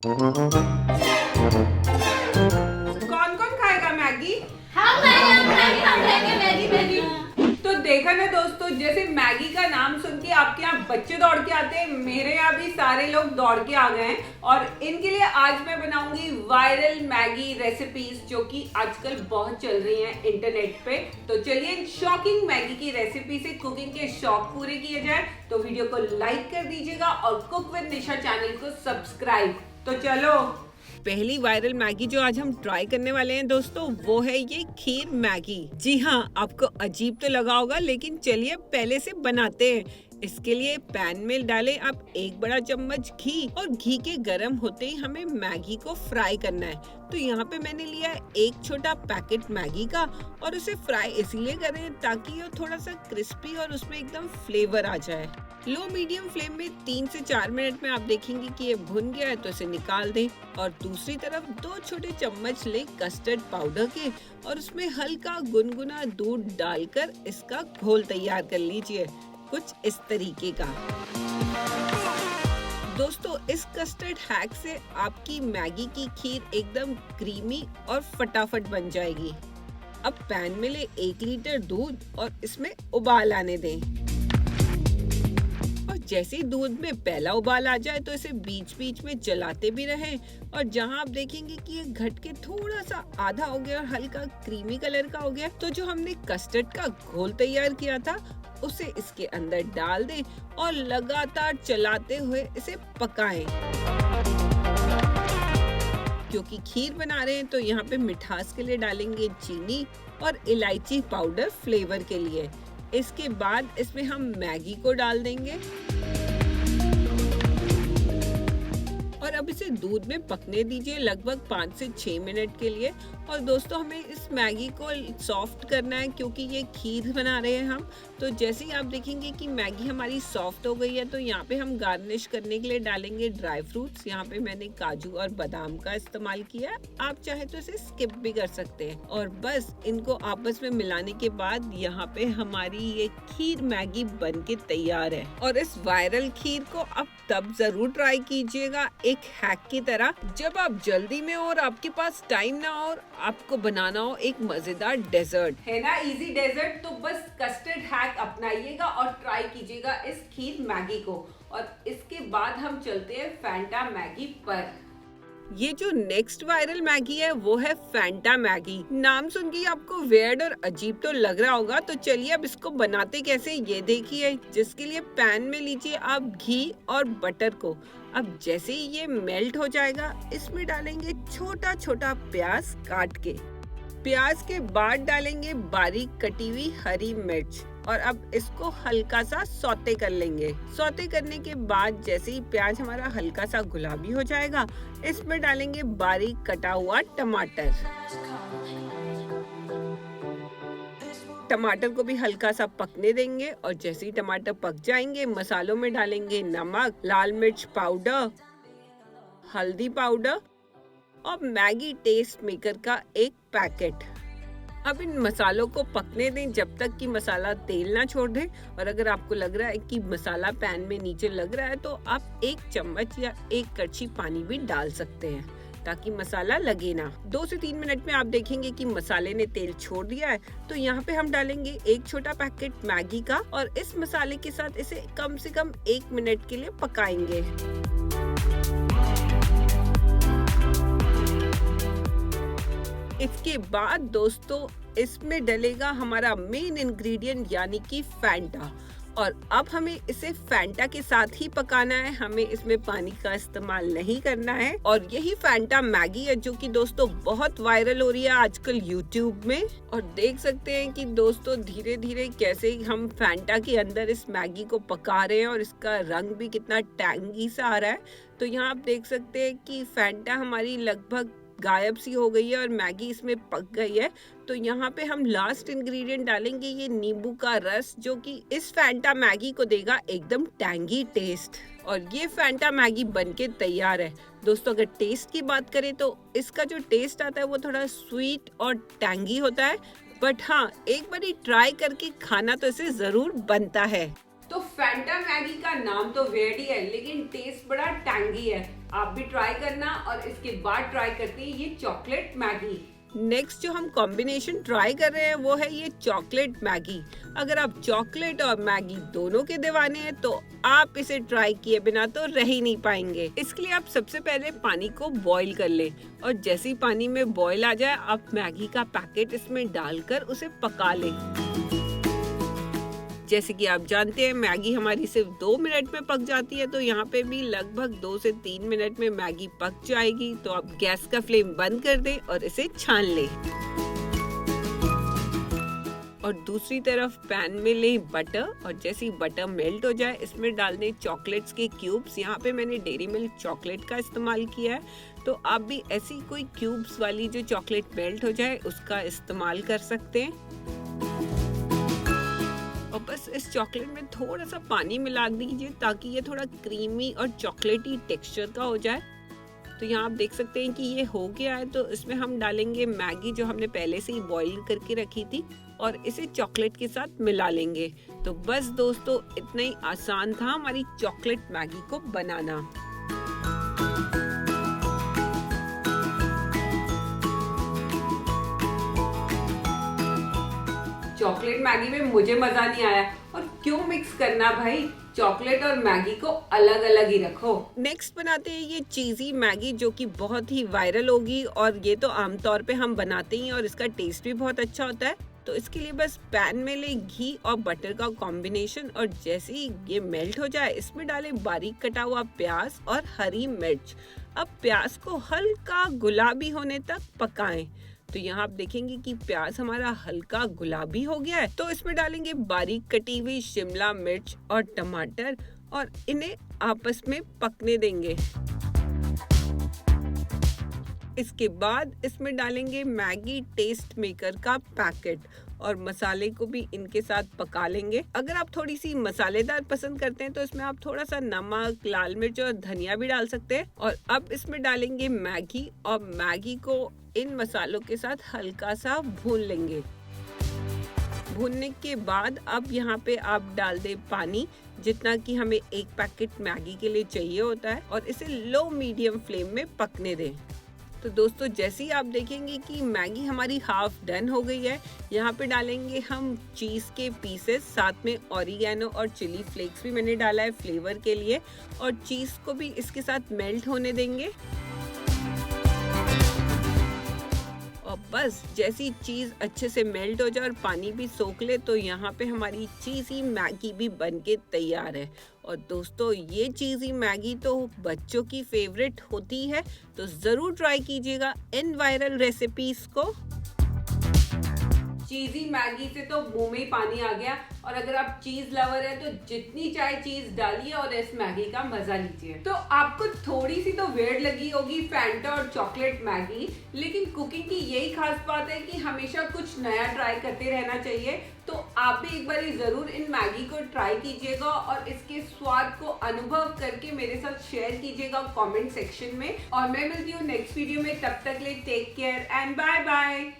कौन कौन खाएगा मैगी? हम खाएंगे मैगी मैगी। तो देखा ना दोस्तों, जैसे मैगी का नाम सुन के आपके यहाँ बच्चे दौड़ के आते हैं, मेरे यहाँ भी सारे लोग दौड़ के आ गए हैं। और इनके लिए आज मैं बनाऊंगी वायरल मैगी रेसिपीज, जो कि आजकल बहुत चल रही हैं इंटरनेट पे। तो चलिए इन शॉकिंग मैगी की रेसिपी से कुकिंग के शौक पूरे किए जाए। तो वीडियो को लाइक कर दीजिएगा और कुक विद निशा चैनल को सब्सक्राइब। तो चलो, पहली वायरल मैगी जो आज हम ट्राई करने वाले हैं दोस्तों, वो है ये खीर मैगी। जी हाँ, आपको अजीब तो लगा होगा, लेकिन चलिए पहले से बनाते हैं। इसके लिए पैन में डालें आप 1 बड़ा चम्मच घी, और घी के गर्म होते ही हमें मैगी को फ्राई करना है। तो यहाँ पे मैंने लिया है 1 छोटा पैकेट मैगी का, और उसे फ्राई इसलिए करें ताकि ये थोड़ा सा क्रिस्पी और उसमें एकदम फ्लेवर आ जाए। लो मीडियम फ्लेम में 3 से 4 मिनट में आप देखेंगे कि ये भुन गया है, तो इसे निकाल दें। और दूसरी तरफ 2 छोटे चम्मच ले कस्टर्ड पाउडर के, और उसमें हल्का गुनगुना दूध डालकर इसका घोल तैयार कर लीजिए, कुछ इस तरीके का। दोस्तों, इस कस्टर्ड हैक से आपकी मैगी की खीर एकदम क्रीमी और फटाफट बन जाएगी। अब पैन में ले 1 लीटर दूध और इसमें उबाल आने दें। और जैसे ही दूध में पहला उबाल आ जाए तो इसे बीच बीच में चलाते भी रहें। और जहां आप देखेंगे कि ये घट के थोड़ा सा आधा हो गया और हल्का क्रीमी कलर का हो गया, तो जो हमने कस्टर्ड का घोल तैयार किया था उसे इसके अंदर डाल दें और लगातार चलाते हुए इसे पकाएं। क्योंकि खीर बना रहे हैं तो यहाँ पे मिठास के लिए डालेंगे चीनी और इलायची पाउडर फ्लेवर के लिए। इसके बाद इसमें हम मैगी को डाल देंगे और अब इसे दूध में पकने दीजिए लगभग 5 से 6 मिनट के लिए। और दोस्तों, हमें इस मैगी को सॉफ्ट करना है, क्योंकि ये खीर बना रहे हैं हम। तो जैसे ही आप देखेंगे कि मैगी हमारी सॉफ्ट हो गई है, तो यहाँ पे हम गार्निश करने के लिए डालेंगे ड्राई फ्रूट्स। यहाँ पे मैंने काजू और बादाम का इस्तेमाल किया है, आप चाहे तो इसे स्किप भी कर सकते हैं। और बस इनको आपस में मिलाने के बाद यहाँ पे हमारी ये खीर मैगी बन के तैयार है। और इस वायरल खीर को आप तब जरूर ट्राई कीजिएगा एक हैक की तरह, जब आप जल्दी में हो और आपके पास टाइम ना हो और आपको बनाना हो एक मजेदार डेजर्ट, है ना, इजी डेजर्ट। तो बस कस्टर्ड हैक अपनाइएगा और ट्राई कीजिएगा इस खीर मैगी को। और इसके बाद हम चलते हैं फैंटा मैगी पर। ये जो नेक्स्ट वायरल मैगी है वो है फैंटा मैगी। नाम सुन के आपको वियर्ड और अजीब तो लग रहा होगा, तो चलिए अब इसको बनाते कैसे ये देखिए। जिसके लिए पैन में लीजिए आप घी और बटर को। अब जैसे ही ये मेल्ट हो जाएगा, इसमें डालेंगे छोटा छोटा प्याज काट के। प्याज के बाद डालेंगे बारीक कटी हुई हरी मिर्च, और अब इसको हल्का सा सौते कर लेंगे। सौते करने के बाद जैसे ही प्याज हमारा हल्का सा गुलाबी हो जाएगा, इसमें डालेंगे बारीक कटा हुआ टमाटर। टमाटर को भी हल्का सा पकने देंगे, और जैसे ही टमाटर पक जाएंगे, मसालों में डालेंगे नमक, लाल मिर्च पाउडर, हल्दी पाउडर और मैगी टेस्ट मेकर का 1 पैकेट। अब इन मसालों को पकने दें जब तक कि मसाला तेल ना छोड़ दे। और अगर आपको लग रहा है कि मसाला पैन में नीचे लग रहा है, तो आप 1 चम्मच या 1 कड़छी पानी भी डाल सकते हैं, ताकि मसाला लगे ना। 2 से 3 मिनट में आप देखेंगे कि मसाले ने तेल छोड़ दिया है। तो यहाँ पे हम डालेंगे 1 छोटा पैकेट मैगी का, और इस मसाले के साथ इसे कम से कम 1 मिनट के लिए पकाएंगे। इसके बाद दोस्तों, इसमें डलेगा हमारा मेन इंग्रेडिएंट यानी कि फैंटा। और अब हमें इसे फैंटा के साथ ही पकाना है, हमें इसमें पानी का इस्तेमाल नहीं करना है। और यही फैंटा मैगी है जो कि दोस्तों बहुत वायरल हो रही है आजकल यूट्यूब में। और देख सकते हैं कि दोस्तों धीरे धीरे कैसे हम फैंटा के अंदर इस मैगी को पका रहे हैं, और इसका रंग भी कितना टैंगी सा आ रहा है। तो यहाँ आप देख सकते हैं कि फैंटा हमारी लगभग गायब सी हो गई है और मैगी इसमें पक गई है। तो यहाँ पे हम लास्ट इंग्रेडिएंट डालेंगे ये नींबू का रस, जो कि इस फैंटा मैगी को देगा एकदम टैंगी टेस्ट। और ये फैंटा मैगी बनके तैयार है। दोस्तों, अगर टेस्ट की बात करें तो इसका जो टेस्ट आता है वो थोड़ा स्वीट और टैंगी होता है, बट हाँ, एक बारी ट्राई करके खाना तो इसे जरूर बनता है। तो फैंटा मैगी का नाम तो वेड ही है, लेकिन टेस्ट बड़ा टैंगी है। आप भी ट्राई करना और इसके बाद ट्राई करते हैं ये चॉकलेट मैगी। नेक्स्ट जो हम कॉम्बिनेशन ट्राई कर रहे हैं वो है ये चॉकलेट मैगी। अगर आप चॉकलेट और मैगी दोनों के दीवाने हैं तो आप इसे ट्राई किए बिना तो रह ही नहीं पाएंगे। इसके लिए आप सबसे पहले पानी को बॉईल कर लें और जैसे ही पानी में बॉईल आ जाए आप मैगी का पैकेट इसमें डालकर उसे पका लें। जैसे कि आप जानते हैं मैगी हमारी सिर्फ 2 मिनट में पक जाती है, तो यहाँ पे भी लगभग 2 से 3 मिनट में मैगी पक जाएगी। तो आप गैस का फ्लेम बंद कर दें और इसे छान लें। और दूसरी तरफ पैन में लें बटर और जैसे ही बटर मेल्ट हो जाए इसमें डाल दें चॉकलेट्स के क्यूब्स। यहाँ पे मैंने डेयरी मिल्क चॉकलेट का इस्तेमाल किया है, तो आप भी ऐसी कोई क्यूब्स वाली जो चॉकलेट मेल्ट हो जाए उसका इस्तेमाल कर सकते हैं। और बस इस चॉकलेट में थोड़ा सा पानी मिला दीजिए ताकि ये थोड़ा क्रीमी और चॉकलेटी टेक्सचर का हो जाए। तो यहाँ आप देख सकते हैं कि ये हो गया है, तो इसमें हम डालेंगे मैगी जो हमने पहले से ही बॉईल करके रखी थी और इसे चॉकलेट के साथ मिला लेंगे। तो बस दोस्तों इतना ही आसान था हमारी चॉकलेट मैगी को बनाना। चॉकलेट मैगी में मुझे मजा नहीं आया, और क्यों मिक्स करना भाई, चॉकलेट और मैगी को अलग अलग ही रखो। नेक्स्ट बनाते हैं ये चीजी मैगी जो कि बहुत ही वायरल होगी, और ये तो आमतौर पे हम बनाते ही और इसका टेस्ट भी बहुत अच्छा होता है। तो इसके लिए बस पैन में ले घी और बटर का कॉम्बिनेशन, और जैसे ही ये मेल्ट हो जाए इसमें डालें बारीक कटा हुआ प्याज और हरी मिर्च। अब प्याज को हल्का गुलाबी होने तक पकाएं। तो यहाँ आप देखेंगे कि प्याज हमारा हल्का गुलाबी हो गया है, तो इसमें डालेंगे बारीक कटी हुई शिमला मिर्च और टमाटर और इन्हें आपस में पकने देंगे। इसके बाद इसमें डालेंगे मैगी टेस्ट मेकर का पैकेट और मसाले को भी इनके साथ पका लेंगे। अगर आप थोड़ी सी मसालेदार पसंद करते हैं तो इसमें आप थोड़ा सा नमक, लाल मिर्च और धनिया भी डाल सकते हैं। और अब इसमें डालेंगे मैगी और मैगी को इन मसालों के साथ हल्का सा भून लेंगे। भूनने के बाद अब यहाँ पे आप डाल दें पानी जितना कि हमें एक पैकेट मैगी के लिए चाहिए होता है, और इसे लो मीडियम फ्लेम में पकने दें। तो दोस्तों जैसे ही आप देखेंगे कि मैगी हमारी हाफ डन हो गई है, यहाँ पे डालेंगे हम चीज़ के पीसेस, साथ में ऑरिगेनो और चिली फ्लेक्स भी मैंने डाला है फ्लेवर के लिए, और चीज़ को भी इसके साथ मेल्ट होने देंगे। और बस जैसी चीज़ अच्छे से मेल्ट हो जाए और पानी भी सोख ले तो यहाँ पे हमारी चीज़ी मैगी भी बनके तैयार है। और दोस्तों ये चीज़ी मैगी तो बच्चों की फेवरेट होती है, तो ज़रूर ट्राई कीजिएगा इन वायरल रेसिपीज़ को। चीज़ी मैगी से तो मुंह में ही पानी आ गया, और अगर आप चीज लवर है तो जितनी चाहे चीज डालिए और इस मैगी का मजा लीजिए। तो आपको थोड़ी सी तो वेird लगी होगी फैंटा और चॉकलेट मैगी, लेकिन कुकिंग की यही खास बात है कि हमेशा कुछ नया ट्राई करते रहना चाहिए। तो आप भी एक बार जरूर इन मैगी को ट्राई कीजिएगा और इसके स्वाद को अनुभव करके मेरे साथ शेयर कीजिएगा कमेंट सेक्शन में। और मैं मिलती हूँ नेक्स्ट वीडियो में, तब तक ले take care and bye bye.